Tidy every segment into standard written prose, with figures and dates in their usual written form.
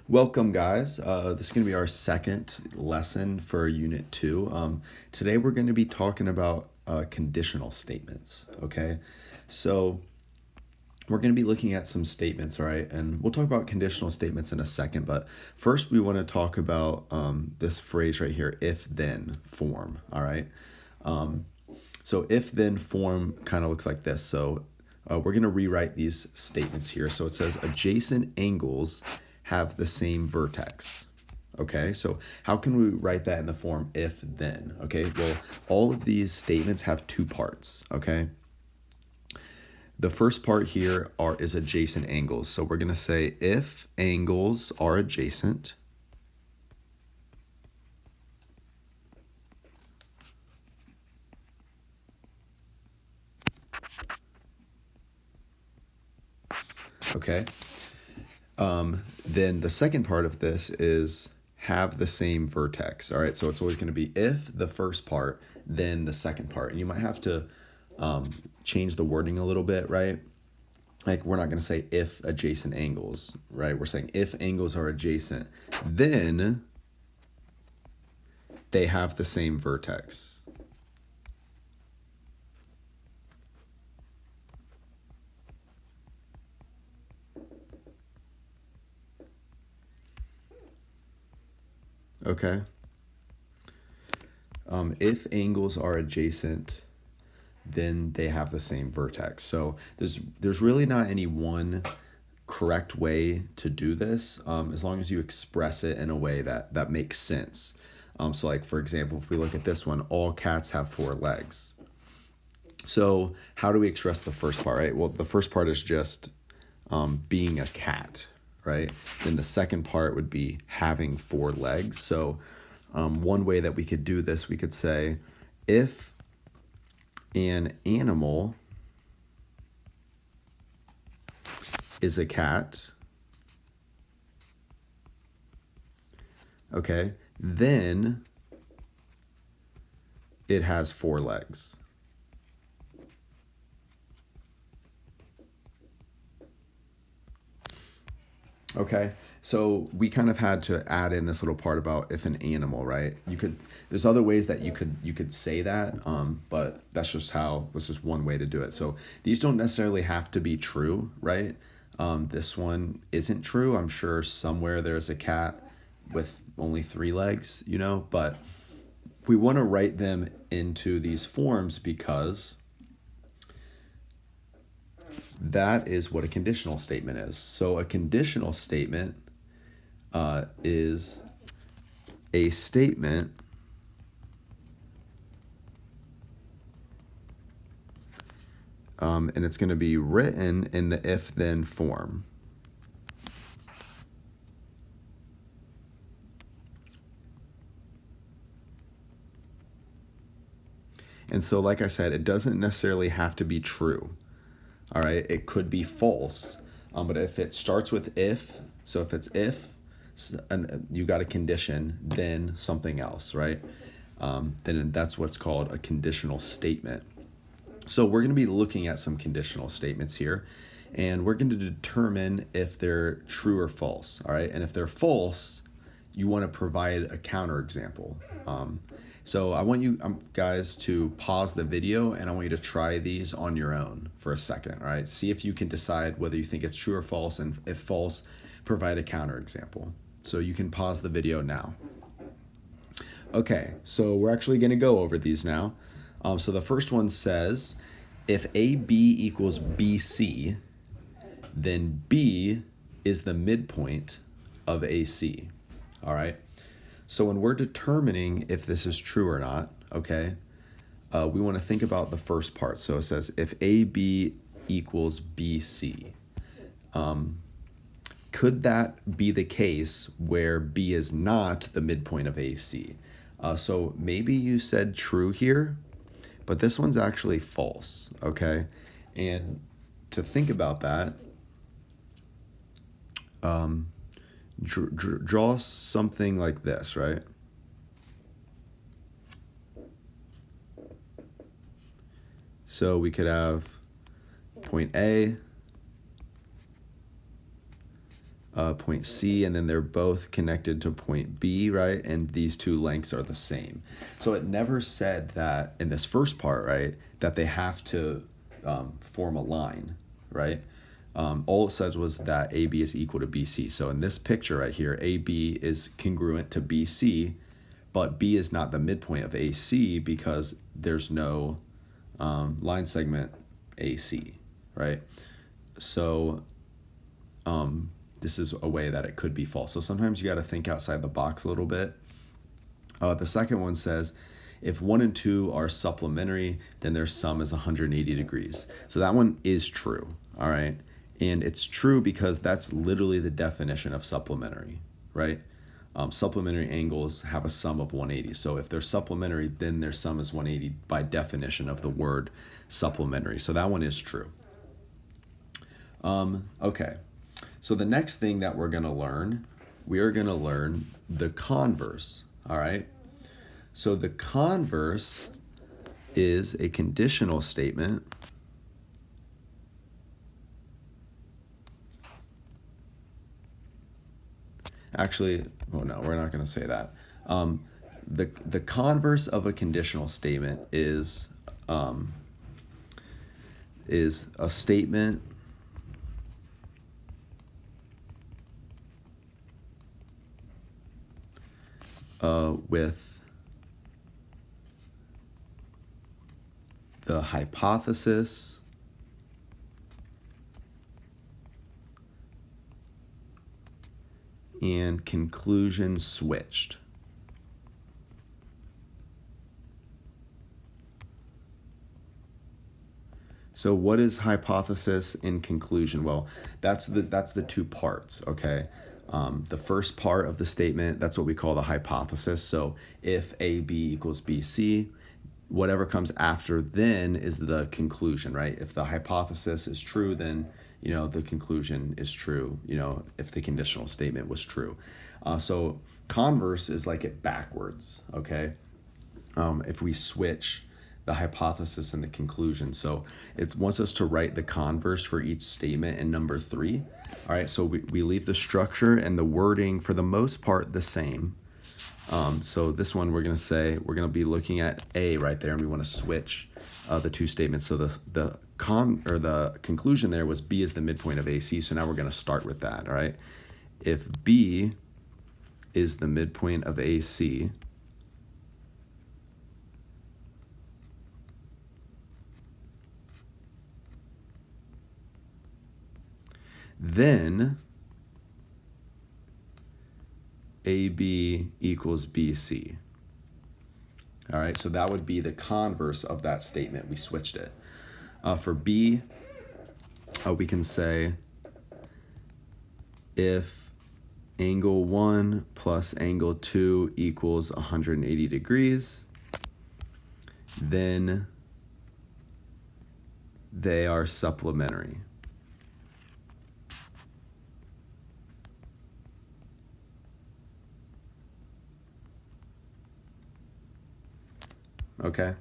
Welcome, guys. This is going to be our second lesson for Unit 2. Today we're going to be talking about conditional statements, okay? So we're going to be looking at some statements, all right? And we'll talk about conditional statements in a second, but first we want to talk about this phrase right here, if-then form, all right? So if-then form kind of looks like this. So we're going to rewrite these statements here. So it says adjacent angles have the same vertex. Okay, so how can we write that in the form if then? Okay, well, all of these statements have two parts. Okay, the first part here is adjacent angles. So we're going to say if angles are adjacent, okay, then the second part of this is have the same vertex. All right, so it's always going to be if the first part, then the second part. And you might have to change the wording a little bit, right? Like we're not going to say if adjacent angles, right? We're saying if angles are adjacent, then they have the same vertex. Okay. If angles are adjacent, then they have the same vertex. So there's really not any one correct way to do this, as long as you express it in a way that makes sense. So like, for example, if we look at this one, all cats have four legs. So how do we express the first part, right? Well, the first part is just being a cat, right? Then the second part would be having four legs. So one way that we could do this, we could say, if an animal is a cat, okay, then it has four legs. Okay, so we kind of had to add in this little part about if an animal, right? There's other ways that you could say that, but that's just one way to do it. So these don't necessarily have to be true, right? This one isn't true. I'm sure somewhere there's a cat with only three legs, but we want to write them into these forms because that is what a conditional statement is. So a conditional statement is a statement and it's going to be written in the if-then form. And so, like I said, it doesn't necessarily have to be true. All right, it could be false, but if it starts with if, so if it's if, and you got a condition, then something else, right? Then that's what's called a conditional statement. So we're going to be looking at some conditional statements here, and we're going to determine if they're true or false, all right? And if they're false, you want to provide a counterexample. So I want you guys to pause the video and I want you to try these on your own for a second, all right? See if you can decide whether you think it's true or false, and if false, provide a counterexample. So you can pause the video now. Okay, so we're actually going to go over these now. So the first one says, if AB equals BC, then B is the midpoint of AC, all right? So when we're determining if this is true or not, okay, we want to think about the first part. So it says if AB equals BC, could that be the case where B is not the midpoint of AC? So maybe you said true here, but this one's actually false, okay? And to think about that, draw something like this, right? So we could have point A, point C, and then they're both connected to point B, right? And these two lengths are the same. So it never said that in this first part, right, that they have to form a line, right? All it said was that AB is equal to BC. So in this picture right here, AB is congruent to BC, but B is not the midpoint of AC because there's no line segment AC, right? So this is a way that it could be false. So sometimes you got to think outside the box a little bit. The second one says, if 1 and 2 are supplementary, then their sum is 180 degrees. So that one is true, all right? And it's true because that's literally the definition of supplementary, right? Supplementary angles have a sum of 180. So if they're supplementary, then their sum is 180 by definition of the word supplementary. So that one is true. Okay. So the next thing that we're going to learn, we are going to learn the converse, all right? So the converse is a conditional statement actually, oh no, we're not going to say that. The converse of a conditional statement is a statement with the hypothesis and conclusion switched. So what is hypothesis and conclusion? Well, that's the two parts, okay? The first part of the statement, that's what we call the hypothesis. So if AB equals BC, whatever comes after then is the conclusion, right? If the hypothesis is true, then the conclusion is true, if the conditional statement was true. So converse is like it backwards, okay? If we switch the hypothesis and the conclusion. So it wants us to write the converse for each statement in number 3. All right, so we leave the structure and the wording for the most part the same. So this one we're going to be looking at A right there, and we want to switch the two statements. So the conclusion there was B is the midpoint of AC. So now we're going to start with that. All right, if B is the midpoint of AC, then AB equals BC. All right, so that would be the converse of that statement. We switched it. For B, we can say if angle 1 plus angle 2 equals 180 degrees, then they are supplementary. Okay,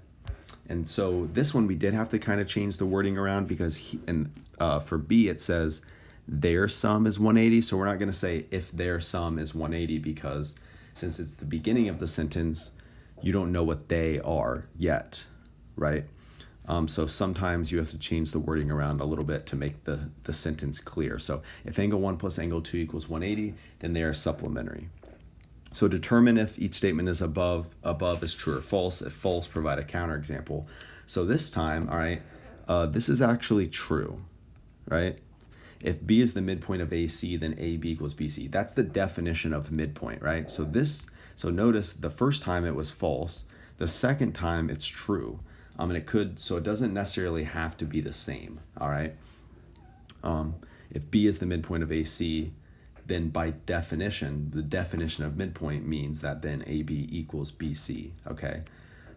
and so this one we did have to kind of change the wording around because for B it says their sum is 180, so we're not going to say if their sum is 180 because since it's the beginning of the sentence, you don't know what they are yet, right? So sometimes you have to change the wording around a little bit to make the sentence clear. So if angle 1 plus angle 2 equals 180, then they are supplementary. So determine if each statement is above is true or false. If false, provide a counterexample. So this time, all right, this is actually true, right? If B is the midpoint of AC, then AB equals BC. That's the definition of midpoint, right? So notice the first time it was false. The second time it's true. And it doesn't necessarily have to be the same, all right? If B is the midpoint of AC, then by definition, the definition of midpoint means that then AB equals BC, okay?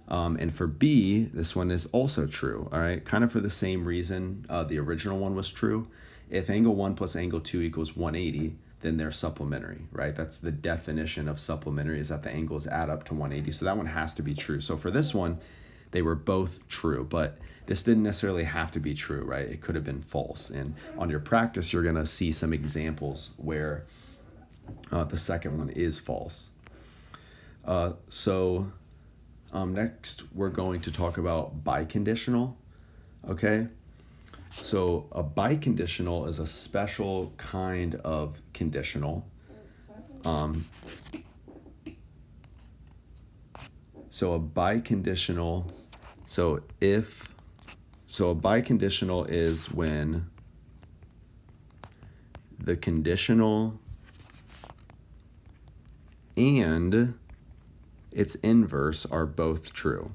And for B, this one is also true, all right? Kind of for the same reason the original one was true. If angle 1 plus angle 2 equals 180, then they're supplementary, right? That's the definition of supplementary, is that the angles add up to 180. So that one has to be true. So for this one, they were both true, but this didn't necessarily have to be true, right? It could have been false. And on your practice, you're going to see some examples where the second one is false. Next, we're going to talk about biconditional, okay? So a biconditional is a special kind of conditional. So a biconditional is when the conditional and its inverse are both true.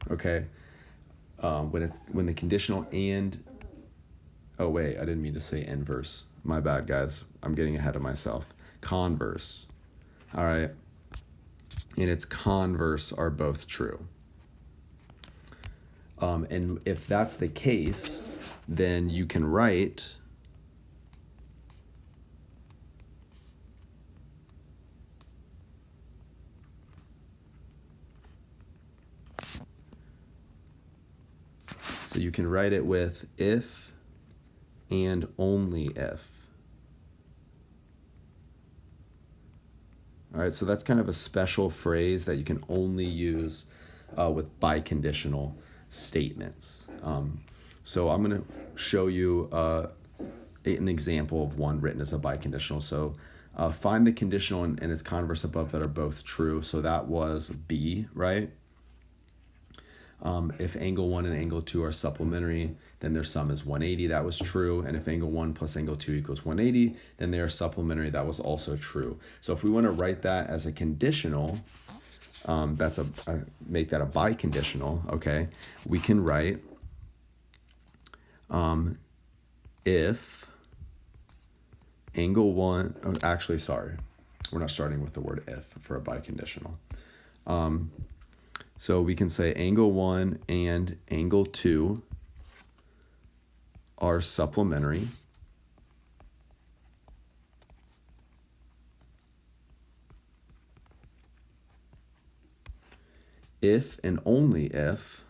Okay, when the conditional and, oh wait, I didn't mean to say inverse. My bad, guys. I'm getting ahead of myself. Converse. All right, and its converse are both true. And if that's the case, then you can write it with if and only if. All right, so that's kind of a special phrase that you can only use with biconditional statements. So I'm going to show you an example of one written as a biconditional. So find the conditional and its converse above that are both true. So that was B, right? If angle 1 and angle 2 are supplementary, then their sum is 180. That was true. And if angle 1 plus angle 2 equals 180, then they are supplementary. That was also true. So if we want to write that as a conditional, make that a biconditional, okay? We can write if angle 1, actually, sorry. We're not starting with the word if for a biconditional. So we can say angle 1 and angle 2 are supplementary. If and only if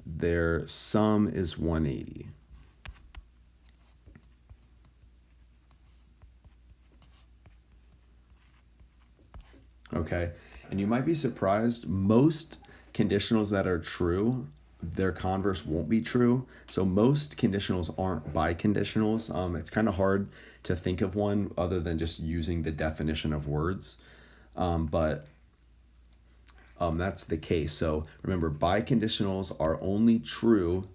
their sum is 180. Okay, and you might be surprised, most conditionals that are true, their converse won't be true. So most conditionals aren't biconditionals. It's kind of hard to think of one other than just using the definition of words. But that's the case. So remember, biconditionals are only true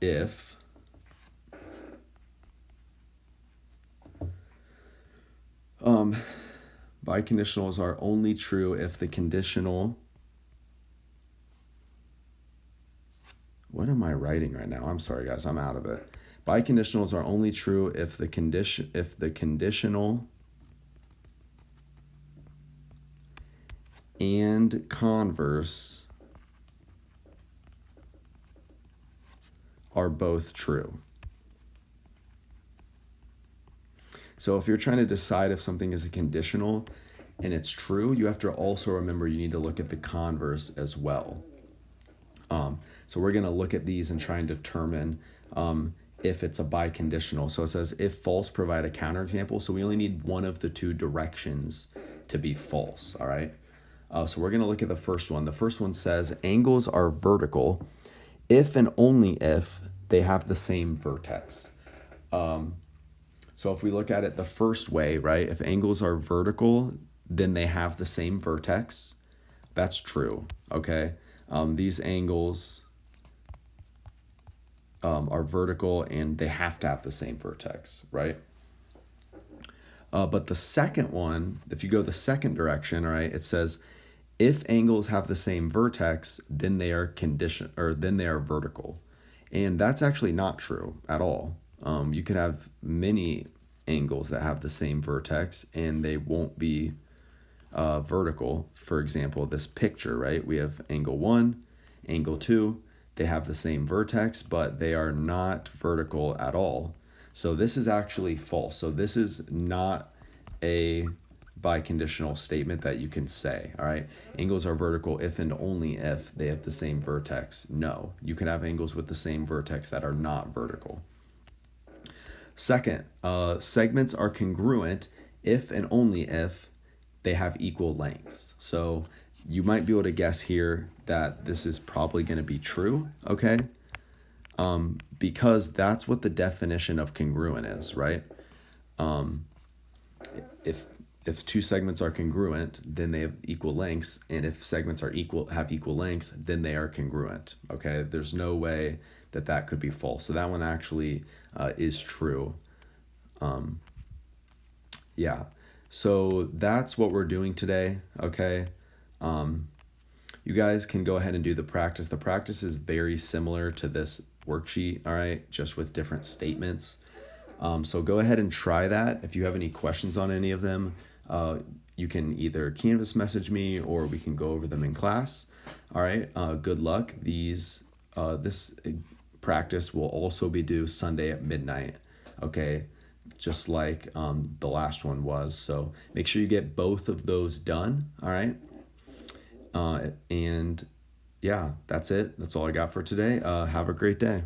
if biconditionals are only true if the conditional, what am I writing right now? I'm sorry, guys, I'm out of it. Biconditionals are only true if the conditional and converse are both true. So if you're trying to decide if something is a conditional and it's true, you have to also remember you need to look at the converse as well. So we're going to look at these and try and determine if it's a biconditional. So it says if false, provide a counterexample. So we only need one of the two directions to be false, all right? So we're going to look at the first one. The first one says angles are vertical if and only if they have the same vertex. So if we look at it the first way, right, if angles are vertical, then they have the same vertex. That's true, okay? These angles are vertical and they have to have the same vertex, right? But the second one, if you go the second direction, all right, it says if angles have the same vertex, then they are vertical. And that's actually not true at all. You could have many angles that have the same vertex and they won't be vertical. For example, this picture, right? We have angle 1, angle 2. They have the same vertex, but they are not vertical at all. So this is actually false. So this is not a biconditional statement that you can say, all right? Angles are vertical if and only if they have the same vertex. No, you can have angles with the same vertex that are not vertical. Second, segments are congruent if and only if they have equal lengths. So you might be able to guess here that this is probably going to be true, okay? Because that's what the definition of congruent is, right? If two segments are congruent, then they have equal lengths, and if segments are have equal lengths, then they are congruent. Okay, there's no way that that could be false. So that one actually is true. Yeah. So that's what we're doing today. Okay. You guys can go ahead and do the practice. The practice is very similar to this worksheet. All right, just with different statements. So go ahead and try that. If you have any questions on any of them, you can either Canvas message me or we can go over them in class. All right, good luck. This practice will also be due Sunday at midnight. Okay, just like the last one was. So make sure you get both of those done. All right. And yeah, that's it. That's all I got for today. Have a great day.